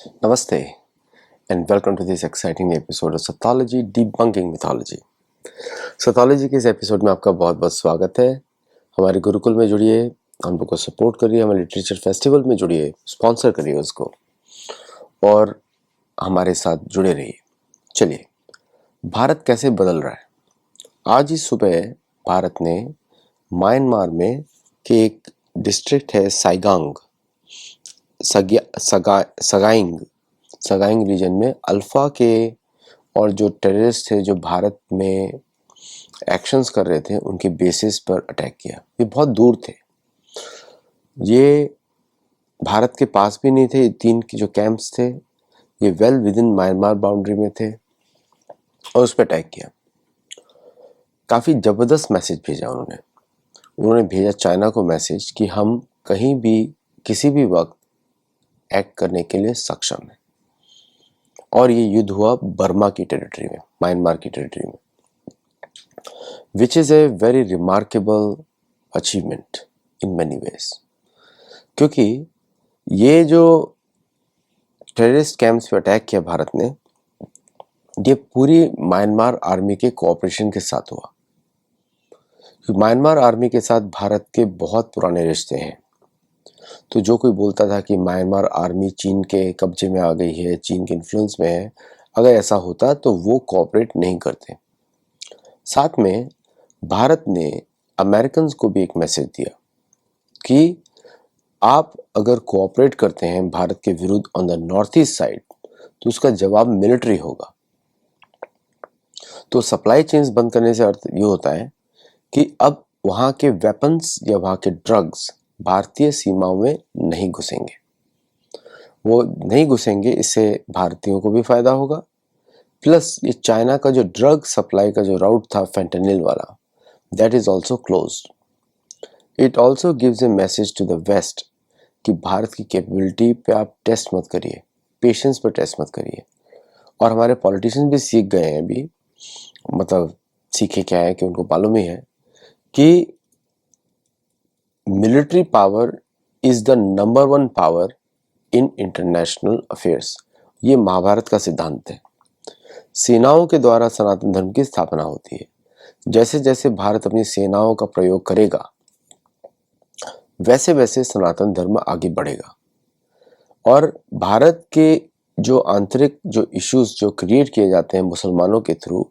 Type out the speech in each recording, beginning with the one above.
Namaste and welcome to this exciting episode of Sathology Debunking Mythology. Sathology के इस episode में आपका बहुत बहुत स्वागत है। हमारे गुरुकुल में जुड़िए, हम लोग को सपोर्ट करिए, हमारे लिटरेचर फेस्टिवल में जुड़िए, स्पॉन्सर करिए उसको और हमारे साथ जुड़े रहिए। चलिए, भारत कैसे बदल रहा है। आज ही सुबह भारत ने म्यांमार में के एक डिस्ट्रिक्ट है साइगांग सगाइंग रीजन में अल्फा के और जो टेररिस्ट थे जो भारत में एक्शंस कर रहे थे उनके बेसिस पर अटैक किया। ये बहुत दूर थे, ये भारत के पास भी नहीं थे। तीन के जो कैंप्स थे ये well with in Myanmar boundary में थे और उस पर अटैक किया। काफ़ी ज़बरदस्त मैसेज भेजा उन्होंने भेजा चाइना को मैसेज कि हम कहीं भी किसी भी वक्त एक्ट करने के लिए सक्षम है। और ये युद्ध हुआ बर्मा की टेरिटरी में, म्यांमार की टेरिटरी में, which is a very remarkable achievement in many ways. क्योंकि ये जो टेररिस्ट कैंप्स पे अटैक किया भारत ने, ये पूरी म्यांमार आर्मी के कोऑपरेशन के साथ हुआ। म्यांमार आर्मी के साथ भारत के बहुत पुराने रिश्ते हैं। तो जो कोई बोलता था कि म्यांमार आर्मी चीन के कब्जे में आ गई है, चीन के इन्फ्लुएंस में है, अगर ऐसा होता तो वो कोऑपरेट नहीं करते। साथ में भारत ने अमेरिकन्स को भी एक मैसेज दिया कि आप अगर कोऑपरेट करते हैं भारत के विरुद्ध on the north east side तो उसका जवाब मिलिट्री होगा। तो सप्लाई चेन्स बंद करने से अर्थ ये होता है कि अब वहाँ के वेपन्स या वहाँ के ड्रग्स भारतीय सीमाओं में नहीं घुसेंगे। वो नहीं घुसेंगे, इससे भारतीयों को भी फायदा होगा। प्लस ये चाइना का जो ड्रग सप्लाई का जो राउट था फेंटेनिल वाला, that is also closed. It also gives a message to the west कि भारत की कैपेबिलिटी पे आप टेस्ट मत करिए, पेशेंस पे टेस्ट मत करिए। और हमारे पॉलिटिशियंस भी सीख गए हैं अभी, मतलब सीखे क्या है कि उनको मालूम ही है कि military power is the number one power in international affairs. ये महाभारत का सिद्धांत है। सेनाओं के द्वारा सनातन धर्म की स्थापना होती है। जैसे जैसे भारत अपनी सेनाओं का प्रयोग करेगा वैसे वैसे सनातन धर्म आगे बढ़ेगा। और भारत के जो आंतरिक जो इश्यूज जो क्रिएट किए जाते हैं मुसलमानों के थ्रू,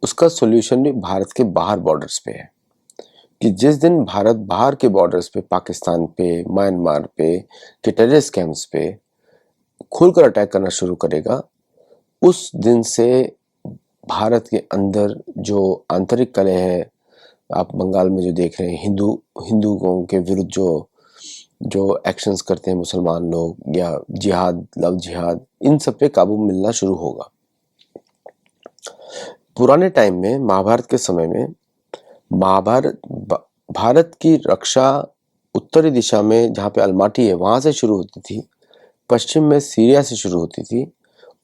उसका सॉल्यूशन भी भारत के बाहर बॉर्डर्स पे है। कि जिस दिन भारत बाहर के बॉर्डर्स पे, पाकिस्तान पे, म्यांमार पे, के टेररिस्ट कैंप्स पे खुलकर अटैक करना शुरू करेगा, उस दिन से भारत के अंदर जो आंतरिक कलह है, आप बंगाल में जो देख रहे हैं, हिंदुओं के विरुद्ध जो एक्शंस करते हैं मुसलमान लोग, या जिहाद, लव जिहाद, इन सब पे काबू मिलना शुरू होगा। पुराने टाइम में, महाभारत के समय में, भारत की रक्षा उत्तरी दिशा में जहाँ पे अलमाटी है वहाँ से शुरू होती थी, पश्चिम में सीरिया से शुरू होती थी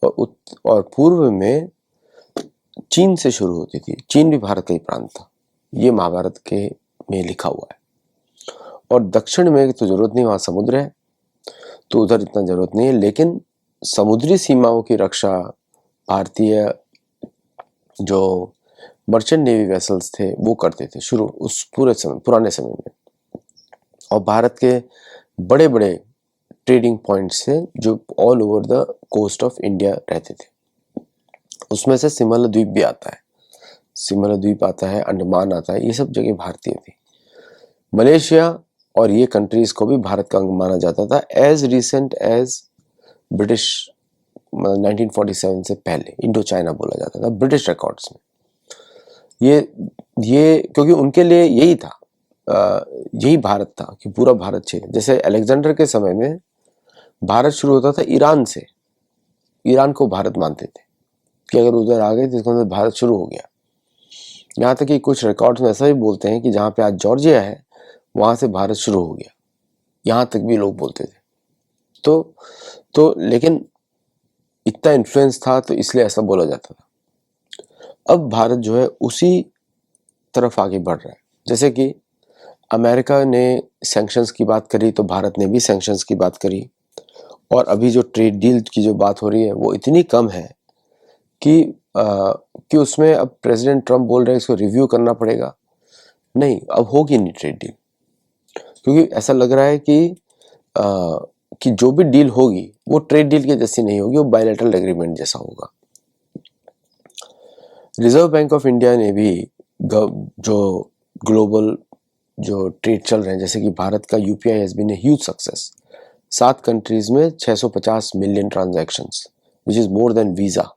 और पूर्व में चीन से शुरू होती थी। चीन भी भारत का ही प्रांत था, ये महाभारत के में लिखा हुआ है। और दक्षिण में तो जरूरत नहीं, वहाँ समुद्र है तो उधर इतना जरूरत नहीं है। लेकिन समुद्री सीमाओं की रक्षा भारतीय जो मर्चेंट नेवी वेसल्स थे वो करते थे शुरू उस पुराने समय में। और भारत के बड़े बड़े ट्रेडिंग पॉइंट्स थे जो all over the coast of India रहते थे। उसमें से सिमला द्वीप भी आता है, सिमला द्वीप आता है, अंडमान आता है, ये सब जगह भारतीय थी। मलेशिया और ये कंट्रीज को भी भारत का अंग माना जाता था एज रिसेंट एज ब्रिटिश 1947 से पहले इंडो चाइना बोला जाता था ब्रिटिश रिकॉर्ड्स में। ये क्योंकि उनके लिए यही था, यही भारत था कि पूरा भारत क्षेत्र। जैसे अलेक्जेंडर के समय में भारत शुरू होता था ईरान से, ईरान को भारत मानते थे कि अगर उधर आ गए तो इसका मतलब भारत शुरू हो गया। यहाँ तक कि कुछ रिकॉर्ड्स में ऐसा भी बोलते हैं कि जहाँ पे आज जॉर्जिया है वहाँ से भारत शुरू हो गया, यहाँ तक भी लोग बोलते थे। तो लेकिन इतना इन्फ्लुएंस था तो इसलिए ऐसा बोला जाता था। अब भारत जो है उसी तरफ आगे बढ़ रहा है। जैसे कि अमेरिका ने सैंक्शंस की बात करी तो भारत ने भी सैंक्शंस की बात करी, और अभी जो ट्रेड डील की जो बात हो रही है वो इतनी कम है कि उसमें अब प्रेसिडेंट ट्रम्प बोल रहे हैं इसको रिव्यू करना पड़ेगा। नहीं, अब होगी नहीं ट्रेड डील, क्योंकि ऐसा लग रहा है कि जो भी डील होगी वो ट्रेड डील के जैसी नहीं होगी, वो बायलैटरल एग्रीमेंट जैसा होगा। रिजर्व बैंक ऑफ इंडिया ने भी जो ग्लोबल जो ट्रेड चल रहे हैं, जैसे कि भारत का UPI has been a huge success. 7 countries में 650 million transactions, which is more than Visa.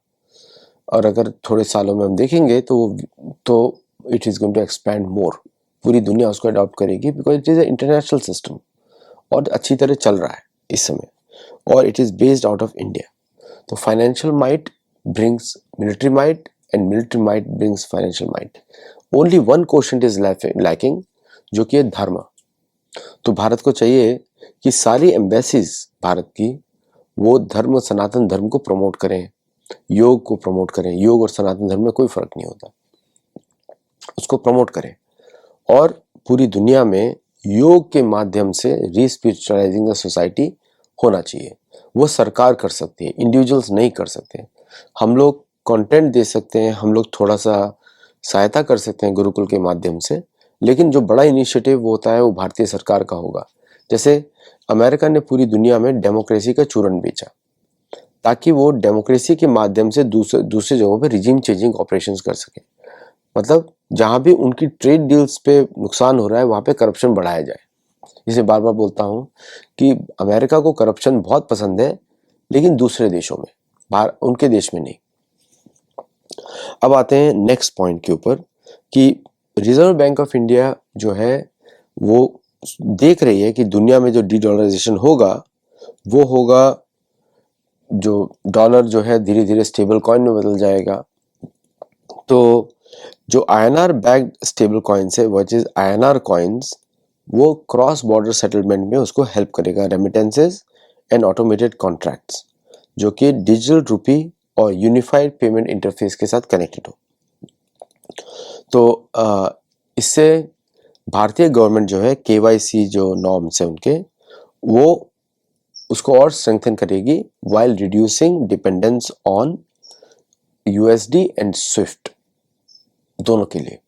और अगर थोड़े सालों में हम देखेंगे तो it is going to expand more. पूरी दुनिया उसको अडॉप्ट करेगी, because it is a international system और अच्छी तरह चल रहा है इस समय, और it is based out of India. तो financial might brings military might and military might brings financial might. Only one question is lacking, जो कि है धर्म। तो भारत को चाहिए कि सारी एम्बेसीज भारत की वो धर्म, सनातन धर्म को प्रमोट करें, योग को प्रमोट करें। योग और सनातन धर्म में कोई फर्क नहीं होता, उसको प्रमोट करें। और पूरी दुनिया में योग के माध्यम से रीस्पिरिचुअलाइजिंग द सोसाइटी होना चाहिए। वो सरकार कर सकती है, इंडिविजुअल्स नहीं कर सकते। हम लोग कंटेंट दे सकते हैं, हम लोग थोड़ा सा सहायता कर सकते हैं गुरुकुल के माध्यम से, लेकिन जो बड़ा इनिशिएटिव होता है वो भारतीय सरकार का होगा। जैसे अमेरिका ने पूरी दुनिया में डेमोक्रेसी का चूरन बेचा, ताकि वो डेमोक्रेसी के माध्यम से दूसरे जगहों पे रिजीम चेंजिंग ऑपरेशंस कर सके। मतलब जहां भी उनकी ट्रेड डील्स पे नुकसान हो रहा है वहां पे करप्शन बढ़ाया जाए। इसे बार बार बोलता हूं कि अमेरिका को करप्शन बहुत पसंद है, लेकिन दूसरे देशों में, बाहर उनके देश में नहीं। अब आते हैं नेक्स्ट पॉइंट के ऊपर कि रिजर्व बैंक ऑफ इंडिया जो है वो देख रही है कि दुनिया में जो डी डॉलराइजेशन होगा वो होगा, जो डॉलर जो है धीरे धीरे स्टेबल कॉइन में बदल जाएगा। तो जो INR बैक्ड स्टेबल कॉइन्स है, व्हिच इज INR कॉइन्स, वो क्रॉस बॉर्डर सेटलमेंट में उसको हेल्प करेगा, रेमिटेंसेस एंड ऑटोमेटेड कॉन्ट्रैक्ट्स, जो कि डिजिटल रूपी और यूनिफाइड पेमेंट इंटरफेस के साथ कनेक्टेड हो। तो इससे भारतीय गवर्नमेंट जो है KYC जो नॉर्म्स है उनके, वो उसको और स्ट्रेंथन करेगी, while reducing dependence on USD and Swift, दोनों के लिए।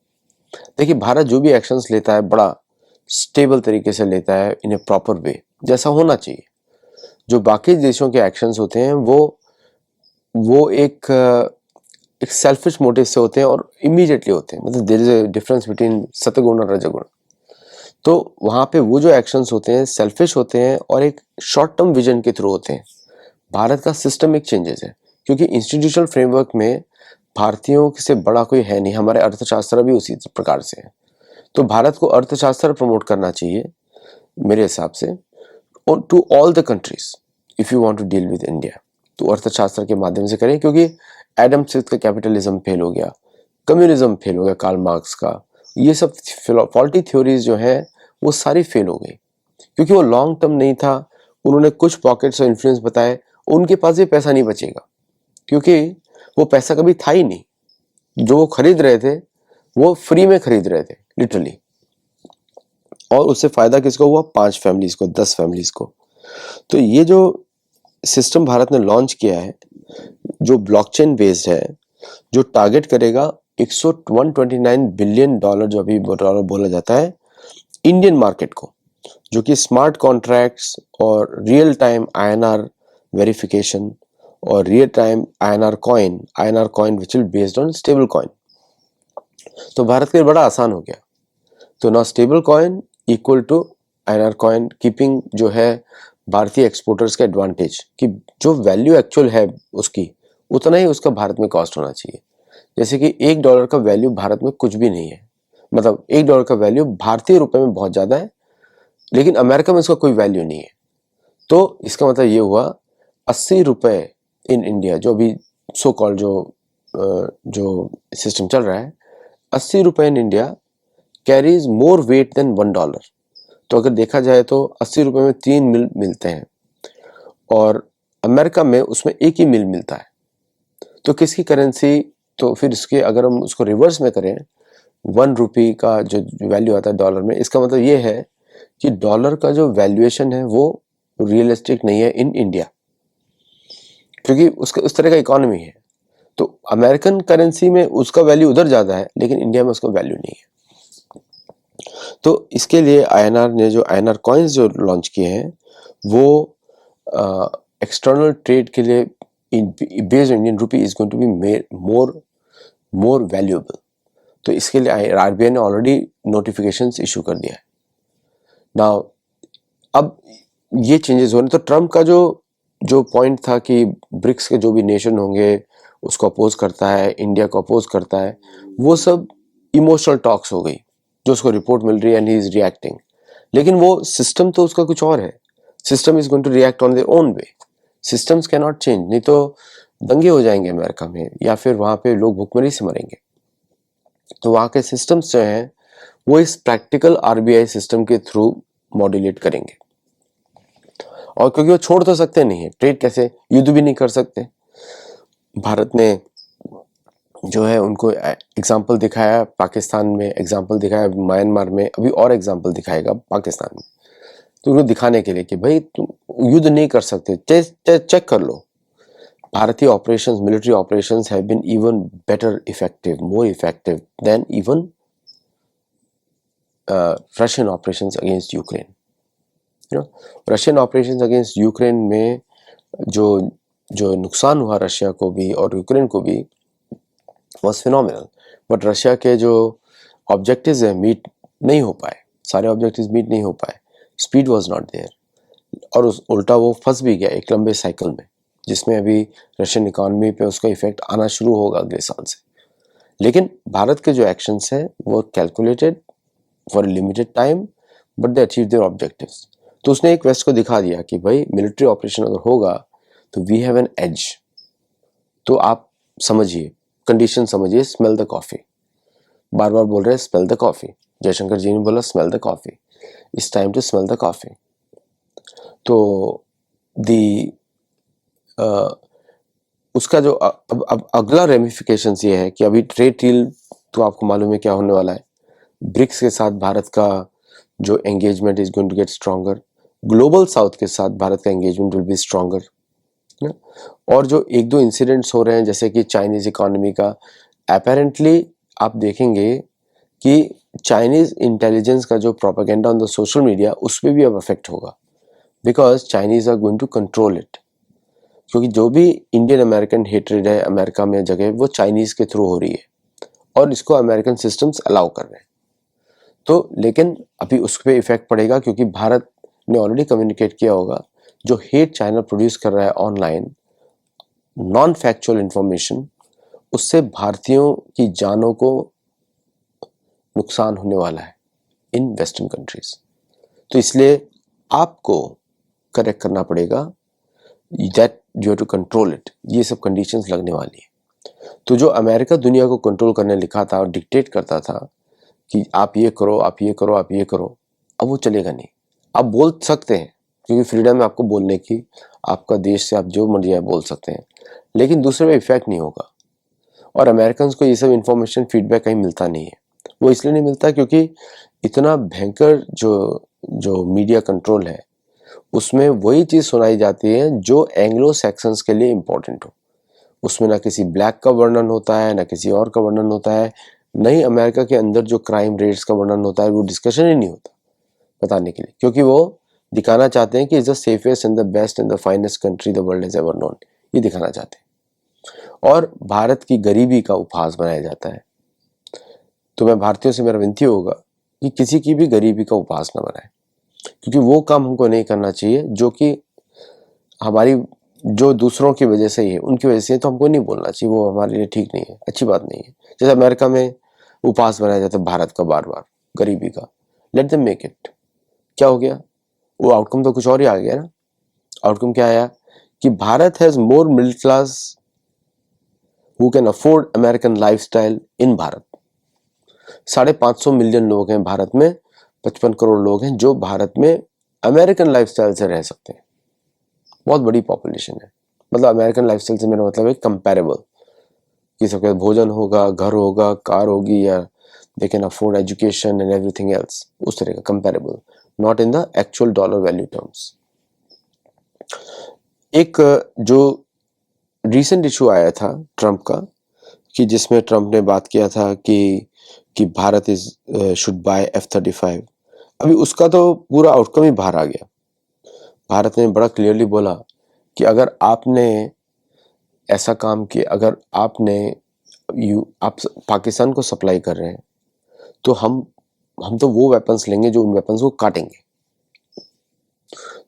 देखिए, भारत जो भी एक्शंस लेता है बड़ा स्टेबल तरीके से लेता है, इन ए प्रॉपर वे, जैसा होना चाहिए। जो बाकी देशों के एक्शंस होते हैं वो एक सेल्फिश मोटिव से होते हैं और इमीडिएटली होते हैं। मतलब there is a difference between सतगुण और रजगुण। तो वहां पे वो जो एक्शंस होते हैं सेल्फिश होते हैं और एक शॉर्ट टर्म विजन के थ्रू होते हैं। भारत का सिस्टमिक चेंजेस है, क्योंकि इंस्टीट्यूशनल फ्रेमवर्क में भारतीयों से बड़ा कोई है नहीं। हमारे अर्थशास्त्र भी उसी प्रकार से है। तो भारत को अर्थशास्त्र प्रमोट करना चाहिए मेरे हिसाब से, to all the countries. If you want to deal with India तो अर्थशास्त्र के माध्यम से करें, क्योंकि एडम स्मिथ का कैपिटलिज्म फेल हो गया, कम्युनिज्म फेल हो गया, कार्ल मार्क्स का, ये सब फॉल्टी थ्योरीज जो है वो सारी फेल हो गई, क्योंकि वो लॉन्ग टर्म नहीं था। उन्होंने कुछ पॉकेट्स और इन्फ्लुएंस बताए, उनके पास भी पैसा नहीं बचेगा, क्योंकि वो पैसा कभी था ही नहीं। जो वो खरीद रहे थे वो फ्री में खरीद रहे थे लिटरली, और उससे फायदा किसको हुआ? 5 फैमिलीज को, 10 फैमिलीज को। तो ये जो सिस्टम भारत ने लॉन्च किया है, जो ब्लॉकचेन बेस्ड है, जो टारगेट करेगा 129 बिलियन डॉलर, जो अभी डॉलर बोला जाता है, इंडियन मार्केट को, जो कि स्मार्ट कॉन्ट्रैक्ट्स और रियल टाइम INR वेरिफिकेशन और real time INR coin which will based on stable coin. तो भारत के लिए बड़ा आसान हो गया। तो ना stable coin equal to INR coin, keeping जो है भारतीय एक्सपोर्टर्स का एडवांटेज, कि जो वैल्यू एक्चुअल है उसकी, उतना ही उसका भारत में कॉस्ट होना चाहिए। जैसे कि $1 का वैल्यू भारत में कुछ भी नहीं है, मतलब $1 का वैल्यू भारतीय रुपए में बहुत ज्यादा है, लेकिन अमेरिका में इसका कोई वैल्यू नहीं है। तो इसका मतलब ये हुआ 80 रुपए इन इंडिया, जो अभी सो कॉल्ड जो सिस्टम चल रहा है, 80 रुपए in India carries more weight than $1। तो अगर देखा जाए तो 80 रुपए में 3 मिल मिलते हैं, और अमेरिका में उसमें एक ही मिल मिलता है। तो किसकी करेंसी? तो फिर इसके अगर हम उसको रिवर्स में करें, 1 रुपये का जो वैल्यू आता है डॉलर में, इसका मतलब ये है कि डॉलर का जो वैल्यूएशन है वो रियलिस्टिक नहीं है इन इंडिया। क्योंकि उसका उस तरह का इकोनॉमी है। तो अमेरिकन करेंसी में उसका वैल्यू उधर ज़्यादा है, लेकिन इंडिया में उसका वैल्यू नहीं है। तो इसके लिए आईएनआर ने जो आईएनआर कॉइन्स जो लॉन्च किए हैं वो एक्सटर्नल ट्रेड के लिए based Indian rupee is going to be more valuable. तो इसके लिए आरबीआई ने ऑलरेडी नोटिफिकेशंस इशू कर दिया है। नाउ अब ये चेंजेस हो रहे हैं। तो ट्रम्प का जो पॉइंट था कि ब्रिक्स के जो भी नेशन होंगे उसको अपोज करता है, इंडिया को अपोज करता है, वो सब इमोशनल टॉक्स हो गई जो उसको रिपोर्ट मिल रही है एंड ही इज रिएक्टिंग। लेकिन वो सिस्टम तो उसका कुछ और है। System is going to react on their own way. Systems can not change, नहीं तो दंगे हो जाएंगे अमेरिका में, या फिर वहां पे लोग भुखमरी से मरेंगे। तो वहां के सिस्टम्स जो हैं वो इस प्रैक्टिकल आरबीआई सिस्टम के थ्रू मॉड्यूलेट करेंगे। और क्योंकि वो छोड़ तो सकते नहीं है, ट्रेड कैसे, युद्ध भी नहीं कर सकते। भारत ने जो है उनको एग्जाम्पल दिखाया, पाकिस्तान में एग्जाम्पल दिखाया, म्यांमार में, अभी और एग्जाम्पल दिखाएगा पाकिस्तान में। तो उनको दिखाने के लिए कि भाई तुम युद्ध नहीं कर सकते, चेक कर लो। भारतीय operations, military operations have been even better effective, more effective than even Russian operations against Ukraine. Russian operations against Ukraine में जो नुकसान हुआ रशिया को भी और यूक्रेन को भी was phenomenal, बट रशिया के जो ऑब्जेक्टिव्स हैं मीट नहीं हो पाए, सारे ऑब्जेक्टिव्स मीट नहीं हो पाए, स्पीड वाज नॉट देयर, और उस उल्टा वो फंस भी गया एक लंबे साइकिल में, जिसमें अभी रशियन इकोनॉमी पे उसका इफेक्ट आना शुरू होगा अगले साल से। लेकिन भारत के जो एक्शंस हैं वो calculated for limited time, but they achieve their objectives. तो उसने एक वेस्ट को दिखा दिया कि भाई मिलिट्री ऑपरेशन अगर होगा तो वी हैव एन एज। तो आप समझिए, कंडीशन समझिए, स्मेल द कॉफी। बार बार बोल रहे हैं smell the coffee, Jaishankar ji ने बोला smell the coffee, it's time to smell the coffee. तो उसका जो अब अगला रेमिफिकेशंस ये है कि अभी ट्रेड डील तो आपको मालूम है क्या होने वाला है। ब्रिक्स के साथ भारत का जो engagement is going to get stronger, global south के साथ भारत का एंगेजमेंट विल बी स्ट्रॉन्गर। और जो एक दो इंसिडेंट्स हो रहे हैं जैसे कि चाइनीज इकोनॉमी का, अपेरेंटली आप देखेंगे कि चाइनीज इंटेलिजेंस का जो propaganda on the social media उस पर भी अब अफेक्ट होगा, because Chinese are going to control it. क्योंकि जो भी इंडियन अमेरिकन हेट्रेड है अमेरिका में जगह, वो चाइनीज के थ्रू हो रही है और इसको अमेरिकन सिस्टम्स अलाउ कर रहे हैं। तो लेकिन अभी उस पर इफेक्ट पड़ेगा क्योंकि भारत ने ऑलरेडी कम्युनिकेट किया होगा, जो हेट चाइना प्रोड्यूस कर रहा है ऑनलाइन, नॉन फैक्चुअल इंफॉर्मेशन, उससे भारतीयों की जानों को नुकसान होने वाला है इन वेस्टर्न कंट्रीज। तो इसलिए आपको करेक्ट करना पड़ेगा, that you have to control it. ये सब कंडीशंस लगने वाली है। तो जो अमेरिका दुनिया को कंट्रोल करने लिखा था और डिक्टेट करता था कि आप ये करो, आप ये करो, आप ये करो, अब वो चलेगा नहीं। आप बोल सकते हैं क्योंकि फ्रीडम है आपको बोलने की, आपका देश से आप जो मर्जी है बोल सकते हैं, लेकिन दूसरे पे इफेक्ट नहीं होगा। और अमेरिकन को ये सब इंफॉर्मेशन फीडबैक कहीं मिलता नहीं है। वो इसलिए नहीं मिलता क्योंकि इतना भयंकर जो मीडिया कंट्रोल है उसमें वही चीज़ सुनाई जाती है जो एंग्लो सैक्सन्स के लिए इम्पोर्टेंट हो। उसमें ना किसी ब्लैक का वर्णन होता है, ना किसी और का वर्णन होता है, नहीं अमेरिका के अंदर जो क्राइम रेट्स का वर्णन होता है वो डिस्कशन ही नहीं होता बताने के लिए, क्योंकि वो दिखाना चाहते हैं कि is the safest and the best and the finest country the world has ever known, ये दिखाना चाहते हैं। और भारत की गरीबी का उपहास बनाया जाता है। तो मैं भारतीयों से मेरा विनती होगा कि किसी की भी गरीबी का उपहास न बनाए, क्योंकि वो काम हमको नहीं करना चाहिए जो कि हमारी जो दूसरों की वजह से ही है, उनकी वजह से तो हमको नहीं बोलना चाहिए, वो हमारे लिए ठीक नहीं है, अच्छी बात नहीं है। जैसे अमेरिका में उपहास बनाया जाता है भारत का बार बार गरीबी का, लेट देम मेक इट। क्या हो गया, वो आउटकम तो कुछ और ही आ गया ना। आउटकम क्या आया कि Bharat has more middle class who can afford American lifestyle in Bharat. 550 million लोग हैं भारत में, 55 करोड़ लोग हैं जो भारत में अमेरिकन लाइफस्टाइल से रह सकते हैं। बहुत बड़ी पॉपुलेशन है। मतलब अमेरिकन लाइफस्टाइल से मेरा मतलब है कंपैरेबल, कि सबके भोजन होगा, घर होगा, कार होगी, या they can afford education and everything else, उस तरह का comparable, not in the actual dollar value terms. एक जो रिसेंट इशू आया था ट्रम्प का, कि जिसमें ट्रम्प ने बात किया था कि भारत शुड बाय F-35। अभी उसका तो पूरा आउटकम ही बाहर आ गया। भारत ने बड़ा क्लियरली बोला कि अगर आपने ऐसा काम किया, अगर आप पाकिस्तान को सप्लाई कर रहे हैं, तो हम तो वो वेपन्स लेंगे जो उन वेपन्स को काटेंगे।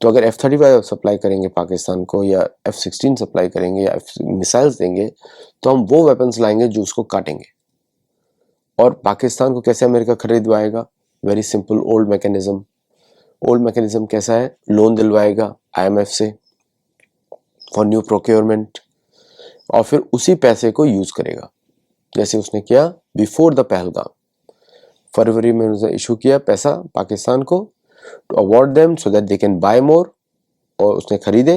तो अगर F-35 सप्लाई करेंगे पाकिस्तान को, या F-16 सप्लाई करेंगे, या मिसाइल्स देंगे, तो हम वो वेपन्स लाएंगे जो उसको काटेंगे। और पाकिस्तान को कैसे अमेरिका खरीदवाएगा? वेरी सिंपल, ओल्ड मैकेनिज्म कैसा है? लोन दिलवाएगा IMF से फॉर न्यू प्रोक्योरमेंट, और फिर उसी पैसे को यूज करेगा, जैसे उसने किया बिफोर द पहलगाम। फरवरी में उसने इशू किया पैसा पाकिस्तान को to award them so that they can buy more, और उसने खरीदे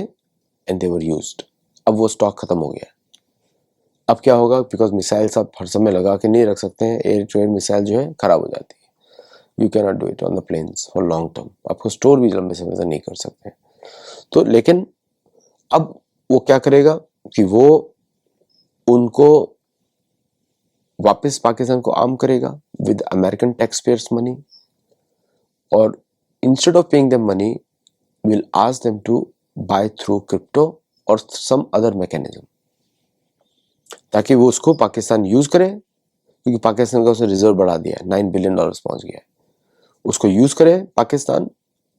एंड दे वर यूज्ड। अब वो स्टॉक खत्म हो गया। अब क्या होगा? बिकॉज मिसाइल्स आप हर समय लगा के नहीं रख सकते हैं, एयर टू एयर मिसाइल जो है खराब हो जाती है। You can not do it on the plains for long term. आपको स्टोर भी लंबे समय तक नहीं कर सकते। तो लेकिन अब वो क्या करेगा कि वो उनको वापस पाकिस्तान को आर्म करेगा with American tax payers money, और instead of paying them money will ask them to buy through crypto और सम अदर मैकेनिज्म, ताकि वो उसको पाकिस्तान यूज करे, क्योंकि पाकिस्तान का उसने रिजर्व बढ़ा दिया है, $9 बिलियन पहुंच गया है। उसको यूज करे पाकिस्तान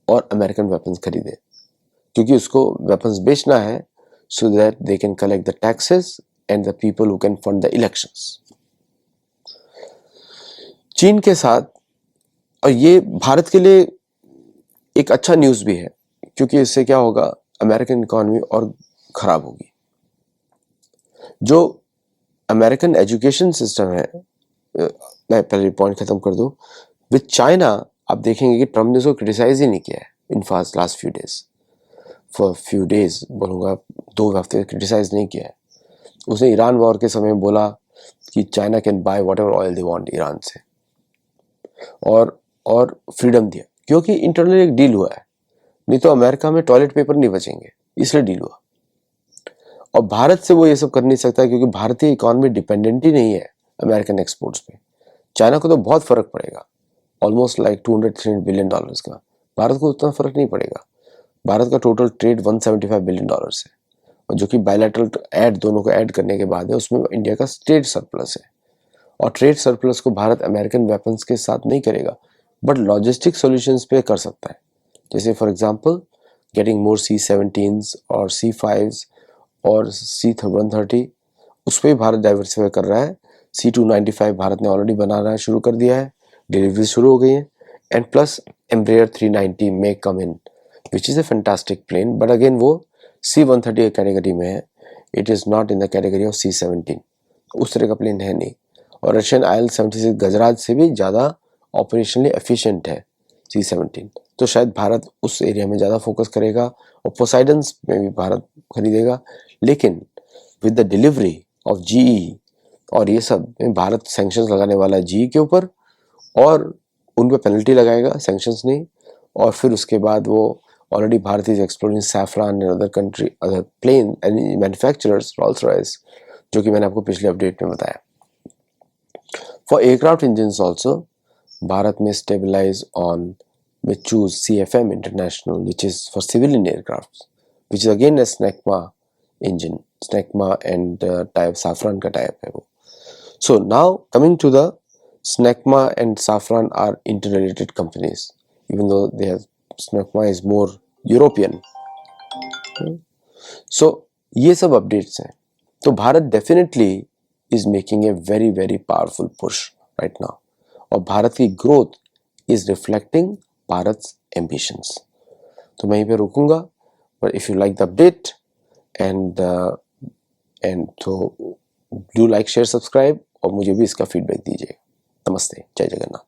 और अमेरिकन वेपन्स खरीदे, क्योंकि उसको वेपन्स बेचना है, सो that they can collect the taxes and the people who can fund the elections. चीन के साथ, और ये भारत के लिए एक अच्छा न्यूज भी है, क्योंकि इससे क्या होगा, अमेरिकन इकोनॉमी और खराब होगी। जो अमेरिकन एजुकेशन सिस्टम है, मैं पहले पॉइंट खत्म कर दूं, विद चाइना आप देखेंगे कि ट्रम्प ने उसको क्रिटिसाइज ही नहीं किया है in fast last few days, for few days बोलूँगा, 2 हफ्ते क्रिटिसाइज नहीं किया है। उसने ईरान वॉर के समय बोला कि China can by what ever oil they want Iran से, और फ्रीडम दिया, क्योंकि इंटरनल एक डील हुआ है। नहीं तो अमेरिका में टॉयलेट पेपर नहीं बचेंगे, इसलिए डील हुआ। और भारत से वो ये सब कर नहीं सकता, क्योंकि भारतीय इकोनॉमी डिपेंडेंट ही नहीं है अमेरिकन एक्सपोर्ट्स पे। चाइना को तो बहुत फर्क पड़ेगा, ऑलमोस्ट लाइक $200-300 बिलियन का। भारत को उतना फर्क नहीं पड़ेगा। भारत का टोटल ट्रेड $175 बिलियन है, और जो कि बायलैटरल ऐड दोनों को ऐड करने के बाद है, उसमें इंडिया का ट्रेड सरप्लस है। और ट्रेड सरप्लस को भारत अमेरिकन वेपन्स के साथ नहीं करेगा, बट लॉजिस्टिक सॉल्यूशंस पे कर सकता है। जैसे for example getting more C-17s और C-5s और C-130, उस पर भारत डाइवर्सिफाई कर रहा है। C-295 भारत ने ऑलरेडी बनाना शुरू कर दिया है, डिलीवरी शुरू हो गई है, and plus Embraer 390 may come in, which is a fantastic plane, but again वो C-130 कैटेगरी में है, it is not in the category of C-17, उस तरह का प्लेन है नहीं। और रशियन IL-76 गजराज से भी ज़्यादा ऑपरेशनली एफिशिएंट है C-17, तो शायद भारत उस एरिया में ज़्यादा फोकस करेगा, और पोसाइडन्स में भी भारत खरीदेगा। लेकिन with the delivery of GE और ये सब में भारत सैंक्शंस लगाने वाला है GE के ऊपर, और उन पर पेनल्टी लगाएगा, सैंक्शंस नहीं। और फिर उसके बाद वो already Bharat is exploring Safran and other country, other plane manufacturers, Rolls Royce, जो कि मैंने आपको पिछले अपडेट में बताया। For aircraft engines also Bharat में स्टेबलाइज ऑन में choose CFM international, which is for civilian aircraft, which is again a Snecma engine, Snecma and type Safran का टाइप है वो। So now coming to the Snecma and Safran are interrelated companies, even though Snecma is more European. So ये सब updates हैं। तो Bharat definitely is making a very very powerful push right now, और भारत की growth is reflecting भारत's ambitions. तो मैं यहीं पे रुकूंगा, but if you like the update and so do like, share, subscribe, और मुझे भी इसका feedback दीजिएगा। नमस्ते, जय जगन्नाथ।